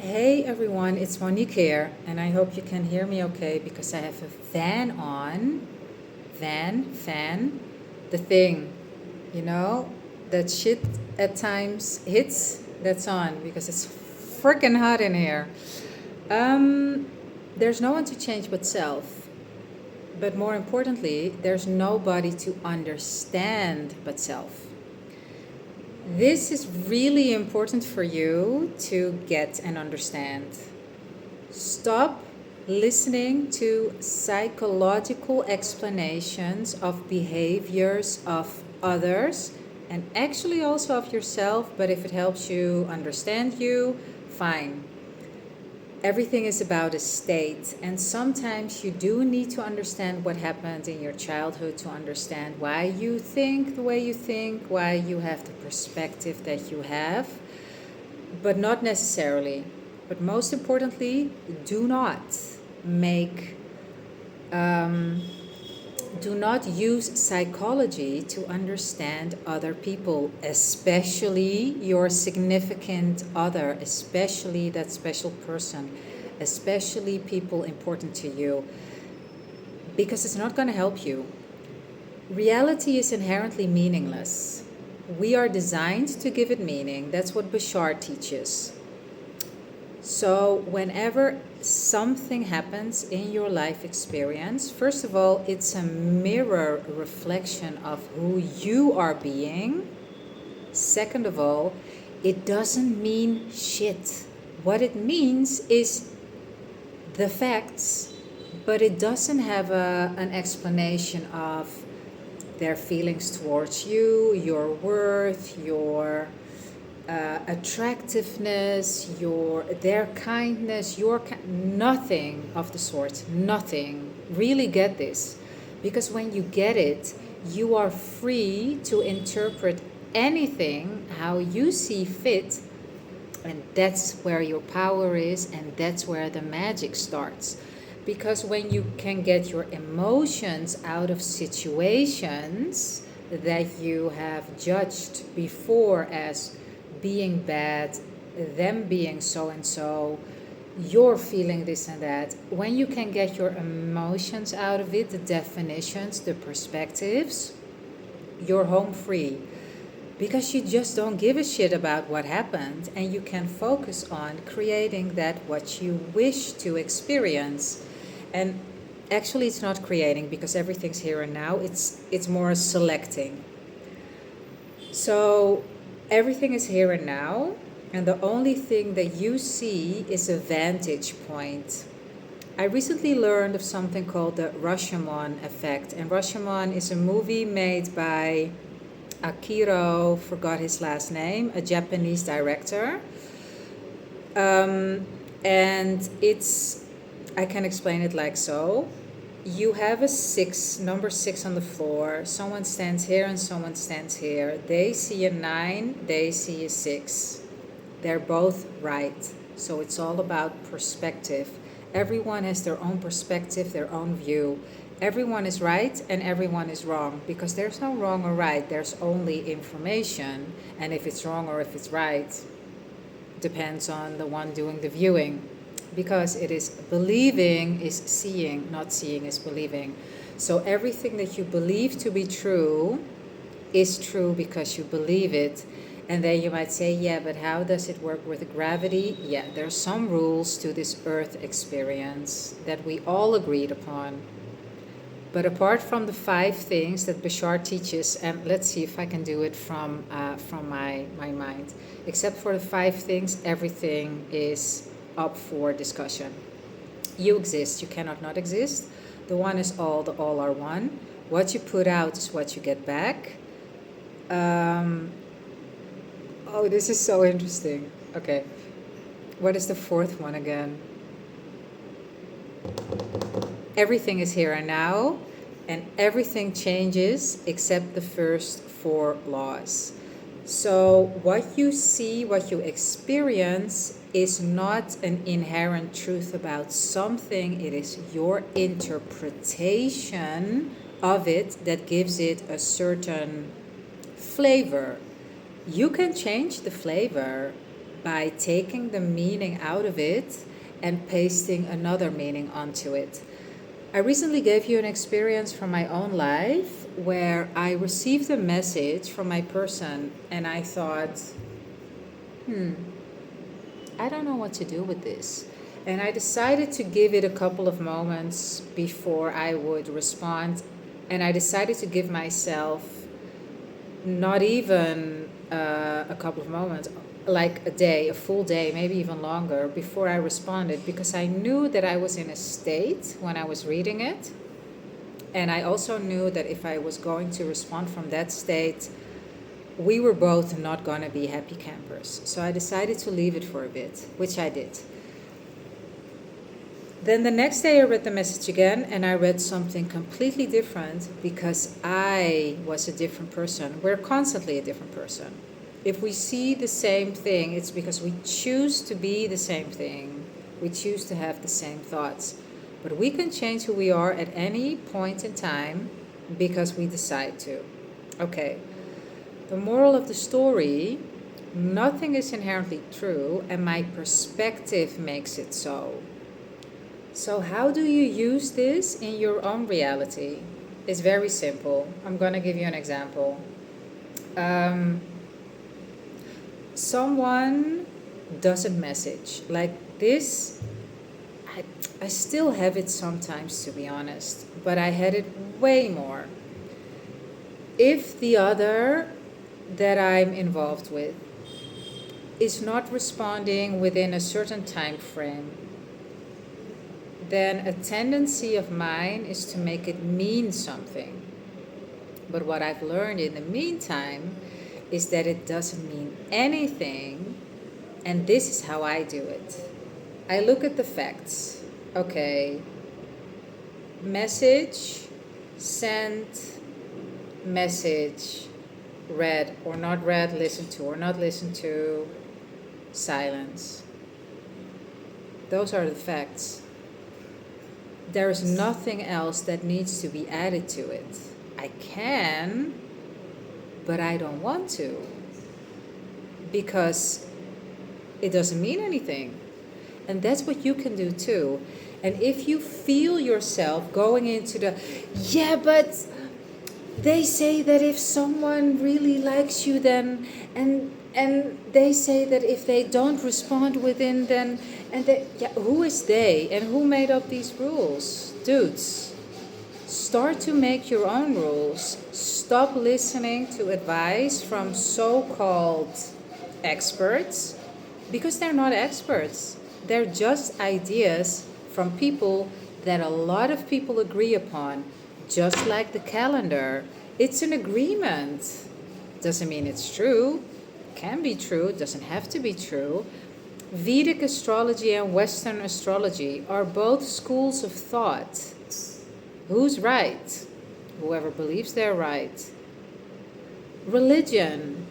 Hey everyone, it's Monique here, and I hope you can hear me okay because I have a fan on. Fan, the thing, you know, that shit at times hits, that's on because it's freaking hot in here. Um, there's no one to change but self, but more importantly, there's nobody to understand but self. This is really important for you to get and understand. Stop listening to psychological explanations of behaviors of others and actually also of yourself, but if it helps you understand you, fine. Everything is about a state, and sometimes you do need to understand what happened in your childhood to understand why you think the way you think, why you have the perspective that you have, but not necessarily. But most importantly, do not make, um, do not use psychology to understand other people, especially your significant other, especially that special person, especially people important to you, because it's not going to help you. Reality is inherently meaningless. We are designed to give it meaning. That's what Bashar teaches. So, whenever something happens in your life experience, first of all, it's a mirror reflection of who you are being. Second of all, it doesn't mean shit. What it means is the facts, but it doesn't have an explanation of their feelings towards you, your worth, your attractiveness, their kindness, nothing of the sort, nothing. Really get this, because when you get it, you are free to interpret anything how you see fit, and that's where your power is, and that's where the magic starts. Because when you can get your emotions out of situations that you have judged before as being bad, them being so and so, you're feeling this and that, when you can get your emotions out of it, the definitions, the perspectives, you're home free, because you just don't give a shit about what happened, and you can focus on creating that what you wish to experience. And actually it's not creating, because everything's here and now. It's more selecting. So everything is here and now, and the only thing that you see is a vantage point. I recently learned of something called the Rashomon effect, and Rashomon is a movie made by Akiro, forgot his last name, a Japanese director. And I can explain it like so. You have a number six on the floor. Someone stands here and someone stands here. They see a 9, they see a 6. They're both right. So it's all about perspective. Everyone has their own perspective, their own view. Everyone is right and everyone is wrong, because there's no wrong or right. There's only information. And if it's wrong or if it's right depends on the one doing the viewing, because it is believing is seeing, not seeing is believing. So everything that you believe to be true is true because you believe it. And then you might say, yeah, but how does it work with gravity? Yeah, there's some rules to this earth experience that we all agreed upon. But apart from the 5 things that Bashar teaches, and let's see if I can do it from my mind, except for the 5 things, everything is up for discussion. You exist, you cannot not exist. The one is all, the all are one. What you put out is what you get back. Oh, this is so interesting. Okay. What is the 4th one again? Everything is here and now, and everything changes except the first 4 laws. So what you see, what you experience, is not an inherent truth about something. It is your interpretation of it that gives it a certain flavor. You can change the flavor, by taking the meaning out of it and pasting another meaning onto it. I recently gave you an experience from my own life where I received a message from my person and I thought, I don't know what to do with this. And I decided to give it a couple of moments before I would respond. And I decided to give myself not even a couple of moments, like a day, a full day, maybe even longer before I responded, because I knew that I was in a state when I was reading it. And I also knew that if I was going to respond from that state, we were both not going to be happy campers. So I decided to leave it for a bit, which I did. Then the next day I read the message again and I read something completely different because I was a different person. We're constantly a different person. If we see the same thing, it's because we choose to be the same thing. We choose to have the same thoughts. But we can change who we are at any point in time because we decide to. Okay. The moral of the story, nothing is inherently true and my perspective makes it so. So how do you use this in your own reality? It's very simple. I'm going to give you an example. Someone doesn't message. Like this, I still have it sometimes, to be honest, but I had it way more. If the other that I'm involved with is not responding within a certain time frame, then a tendency of mine is to make it mean something. But what I've learned in the meantime is that it doesn't mean anything, and this is how I do it. I look at the facts. Okay, message, sent, message, read or not read, listened to or not listened to, silence. Those are the facts. There is nothing else that needs to be added to it. I can, but I don't want to because it doesn't mean anything. And that's what you can do too. And if you feel yourself going into yeah, but they say that if someone really likes you, then and they say that if they don't respond within, then who is they and who made up these rules? Dudes, start to make your own rules. Stop listening to advice from so-called experts because they're not experts. They're just ideas from people that a lot of people agree upon. Just like the calendar, it's an agreement. Doesn't mean it's true. Can be true, doesn't have to be true. Vedic astrology and Western astrology are both schools of thought. Who's right? Whoever believes they're right. Religion.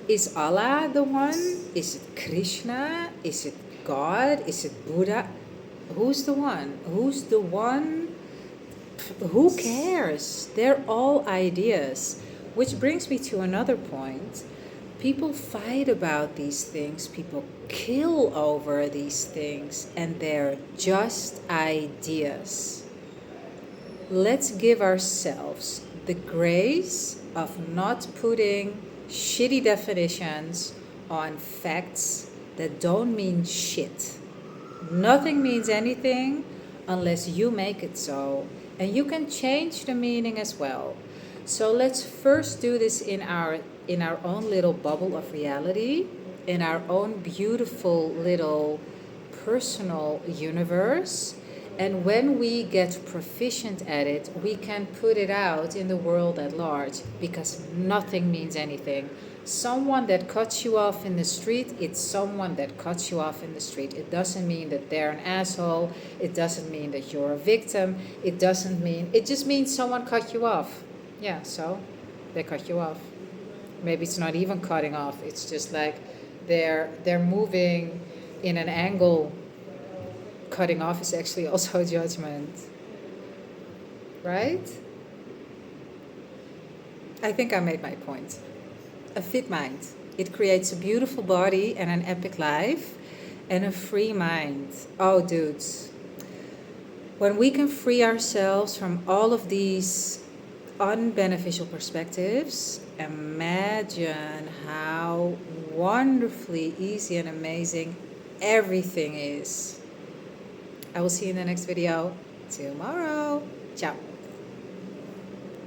Is Allah the one? Is it Krishna? Is it God? Is it Buddha? Who's the one? Who's the one? Who cares? They're all ideas. Which brings me to another point. People fight about these things. People kill over these things. And they're just ideas. Let's give ourselves the grace of not putting shitty definitions on facts that don't mean shit. Nothing means anything unless you make it so. And you can change the meaning as well. So let's first do this in our own little bubble of reality, in our own beautiful little personal universe. And when we get proficient at it, we can put it out in the world at large because nothing means anything. Someone that cuts you off in the street, it's someone that cuts you off in the street. It doesn't mean that they're an asshole. It doesn't mean that you're a victim. It just means someone cut you off. Yeah, so they cut you off. Maybe it's not even cutting off. It's just like they're moving in an angle. Cutting off is actually also a judgment. Right? I think I made my point. A fit mind. It creates a beautiful body and an epic life and a free mind. Oh, dudes. When we can free ourselves from all of these unbeneficial perspectives, imagine how wonderfully easy and amazing everything is. I will see you in the next video tomorrow. Ciao.